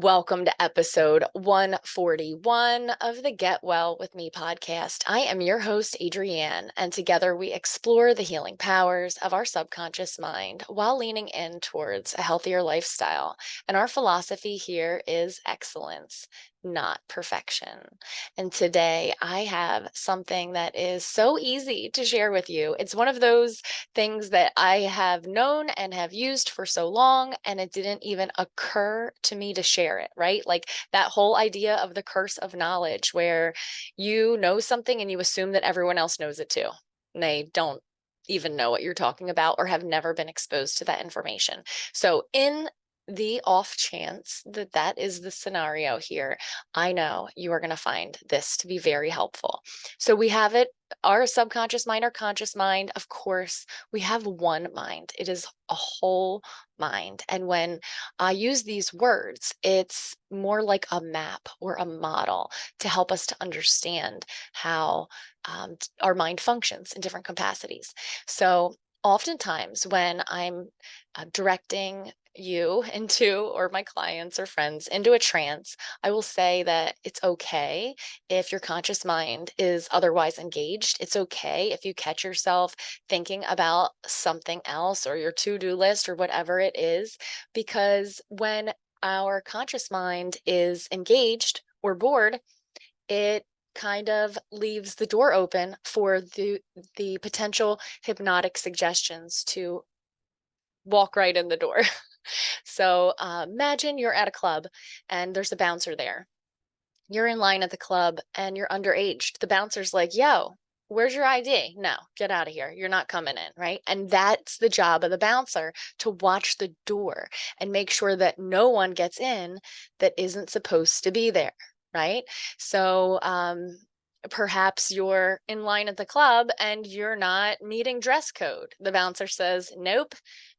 Welcome to episode 141 of the Get Well With Me podcast. I am your host, Adrianne, and together we explore the healing powers of our subconscious mind while leaning in towards a healthier lifestyle. And our philosophy here is excellence, not perfection. And today I have something that is so easy to share with you. It's one of those things that I have known and have used for so long, and it didn't even occur to me to share it, right? Like that whole idea of the curse of knowledge, where you know something and you assume that everyone else knows it too. And they don't even know what you're talking about or have never been exposed to that information. So, in the off chance that that is the scenario here, I know you are going to find this to be very helpful. So, we have it, our subconscious mind, our conscious mind. Of course, we have one mind, it is a whole mind. And when I use these words, it's more like a map or a model to help us to understand how our mind functions in different capacities. So, oftentimes, when I'm directing you into, or my clients or friends into a trance, I will say that it's okay if your conscious mind is otherwise engaged. It's okay if you catch yourself thinking about something else or your to-do list or whatever it is, because when our conscious mind is engaged or bored, it kind of leaves the door open for the potential hypnotic suggestions to walk right in the door. So imagine you're at a club and there's a bouncer there. You're in line at the club and you're underage. The bouncer's like, yo, where's your ID? No, get out of here. You're not coming in, right? And that's the job of the bouncer, to watch the door and make sure that no one gets in that isn't supposed to be there, right? So perhaps you're in line at the club and you're not meeting dress code. The bouncer says, nope,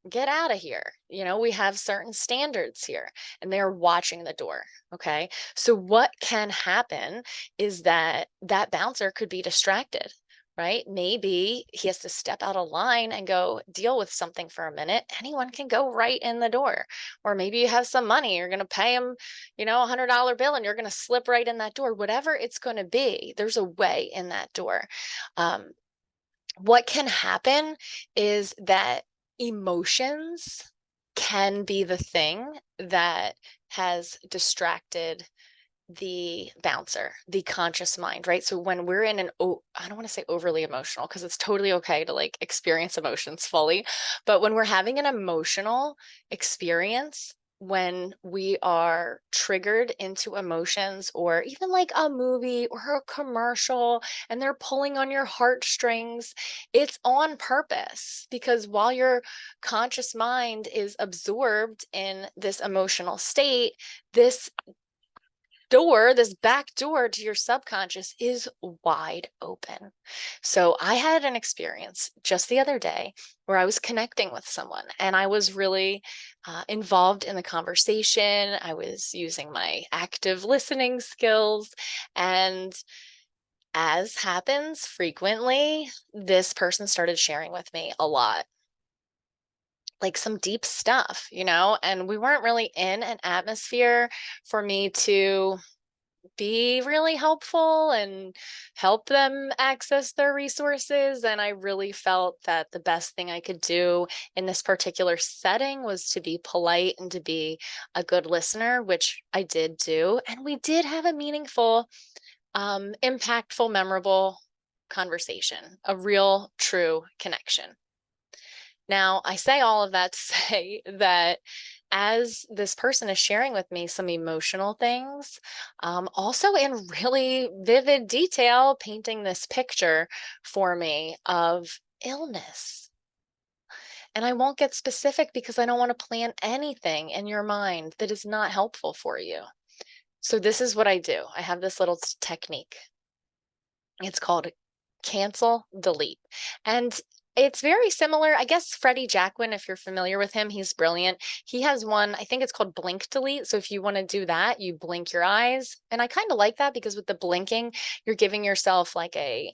get out of here. You know, we have certain standards here, and they're watching the door. Okay. So what can happen is that that bouncer could be distracted, right? Maybe he has to step out of line and go deal with something for a minute. Anyone can go right in the door. Or maybe you have some money, you're going to pay him, $100 bill, and you're going to slip right in that door. Whatever it's going to be, there's a way in that door. Um, what can happen is that emotions can be the thing that has distracted the bouncer, the conscious mind, right? So when we're in I don't want to say overly emotional, because it's totally okay to like experience emotions fully, but when we're having an emotional experience, when we are triggered into emotions, or even like a movie or a commercial and they're pulling on your heartstrings, it's on purpose, because while your conscious mind is absorbed in this emotional state, this back door to your subconscious is wide open. So I had an experience just the other day where I was connecting with someone and I was really involved in the conversation. I was using my active listening skills. And as happens frequently, this person started sharing with me a lot, like some deep stuff, and we weren't really in an atmosphere for me to be really helpful and help them access their resources. And I really felt that the best thing I could do in this particular setting was to be polite and to be a good listener, which I did do. And we did have a meaningful, impactful, memorable conversation, a real, true connection. Now, I say all of that to say that as this person is sharing with me some emotional things, also in really vivid detail, painting this picture for me of illness. And I won't get specific because I don't want to plant anything in your mind that is not helpful for you. So, this is what I do. I have this little technique. It's called cancel, delete. And it's very similar. I guess Freddie Jacquin, if you're familiar with him, he's brilliant. He has one, I think it's called blink delete. So if you want to do that, you blink your eyes. And I kind of like that because with the blinking, you're giving yourself like an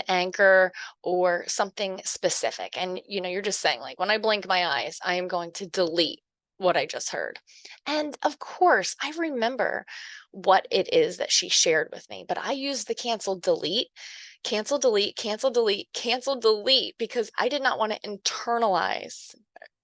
anchor or something specific. And you're just saying, like, when I blink my eyes, I am going to delete what I just heard. And of course, I remember what it is that she shared with me, but I used the cancel, delete, cancel, delete, cancel, delete, cancel, delete, because I did not want to internalize.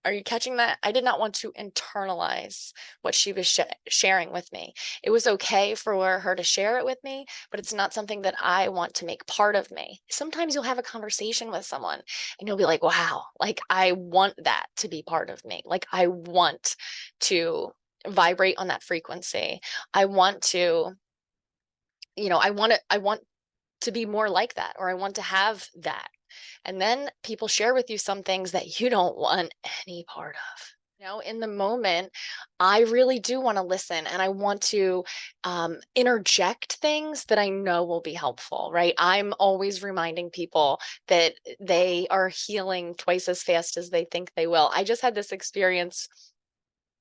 Are you catching that? I did not want to internalize what she was sharing with me. It was okay for her to share it with me, but it's not something that I want to make part of me. Sometimes you'll have a conversation with someone and you'll be like, wow, like I want that to be part of me. Like I want to vibrate on that frequency. I want to, I want to be more like that, or I want to have that. And then people share with you some things that you don't want any part of. In the moment, I really do want to listen, and I want to interject things that I know will be helpful, right? I'm always reminding people that they are healing twice as fast as they think they will. I just had this experience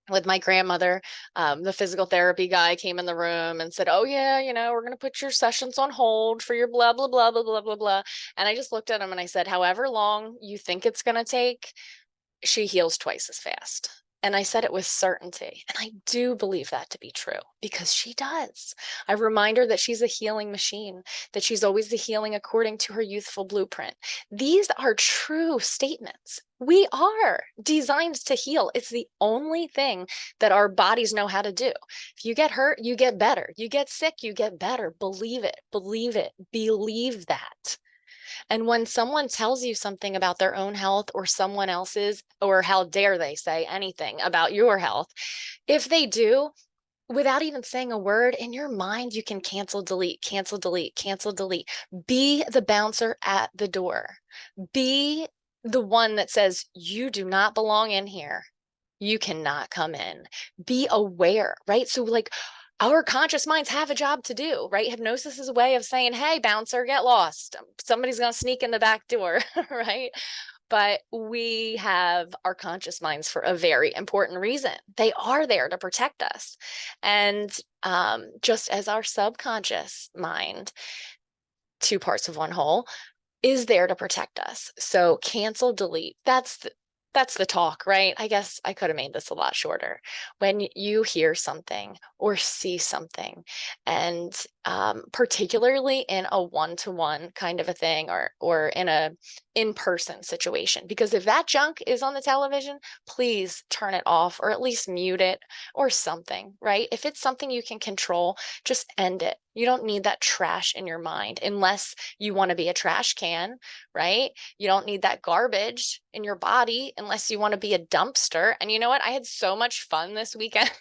with my grandmother. The physical therapy guy came in the room and said, oh yeah, we're going to put your sessions on hold for your blah, blah, blah, blah, blah, blah, blah. And I just looked at him and I said, however long you think it's going to take, she heals twice as fast. And I said it with certainty. And I do believe that to be true because she does. I remind her that she's a healing machine, that she's always the healing according to her youthful blueprint. These are true statements. We are designed to heal. It's the only thing that our bodies know how to do. If you get hurt, you get better. You get sick, you get better. Believe it, believe it, believe that. And when someone tells you something about their own health or someone else's, or how dare they say anything about your health, if they do, without even saying a word, in your mind, you can cancel, delete, cancel, delete, cancel, delete. Be the bouncer at the door. Be the one that says, you do not belong in here. You cannot come in. Be aware, right? So like, our conscious minds have a job to do, right? Hypnosis is a way of saying, hey, bouncer, get lost. Somebody's going to sneak in the back door, right? But we have our conscious minds for a very important reason. They are there to protect us. And just as our subconscious mind, two parts of one whole, is there to protect us. So cancel, delete. That's the talk, right? I guess I could have made this a lot shorter. When you hear something or see something, and particularly in a one-to-one kind of a thing, or in a in-person situation, because if that junk is on the television, please turn it off or at least mute it or something, right? If it's something you can control, just end it. You don't need that trash in your mind unless you want to be a trash can, right? You don't need that garbage in your body unless you want to be a dumpster. And you know what? I had so much fun this weekend.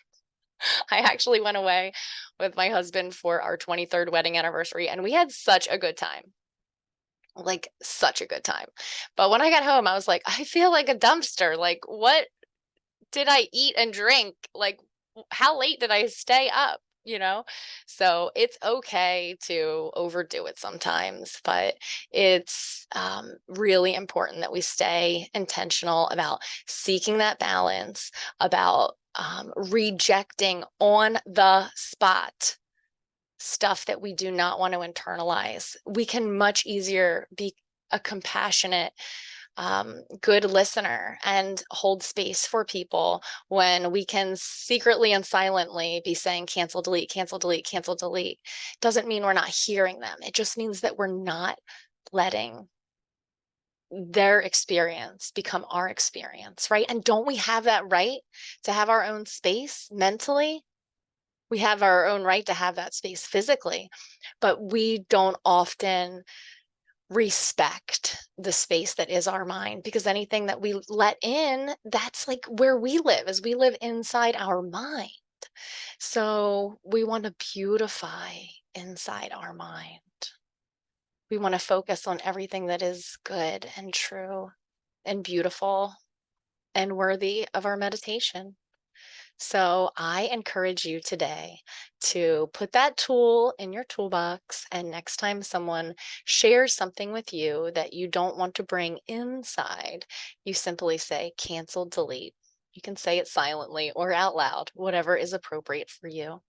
I actually went away with my husband for our 23rd wedding anniversary, and we had such a good time. Like, such a good time. But when I got home, I was like, I feel like a dumpster. Like, what did I eat and drink? Like, how late did I stay up? So it's okay to overdo it sometimes, but it's really important that we stay intentional about seeking that balance, about rejecting on the spot stuff that we do not want to internalize. We can much easier be a compassionate, good listener and hold space for people when we can secretly and silently be saying cancel, delete, cancel, delete, cancel, delete. Doesn't mean we're not hearing them. It just means that we're not letting their experience become our experience, right? And don't we have that right to have our own space mentally? We have our own right to have that space physically, but we don't often respect the space that is our mind, because anything that we let in, that's like where we live, as we live inside our mind. So we want to beautify inside our mind. We want to focus on everything that is good and true and beautiful and worthy of our meditation. So I encourage you today to put that tool in your toolbox, and next time someone shares something with you that you don't want to bring inside, you simply say cancel, delete. You can say it silently or out loud, whatever is appropriate for you.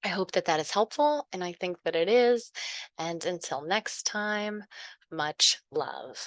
I hope that that is helpful, and I think that it is. And until next time, much love.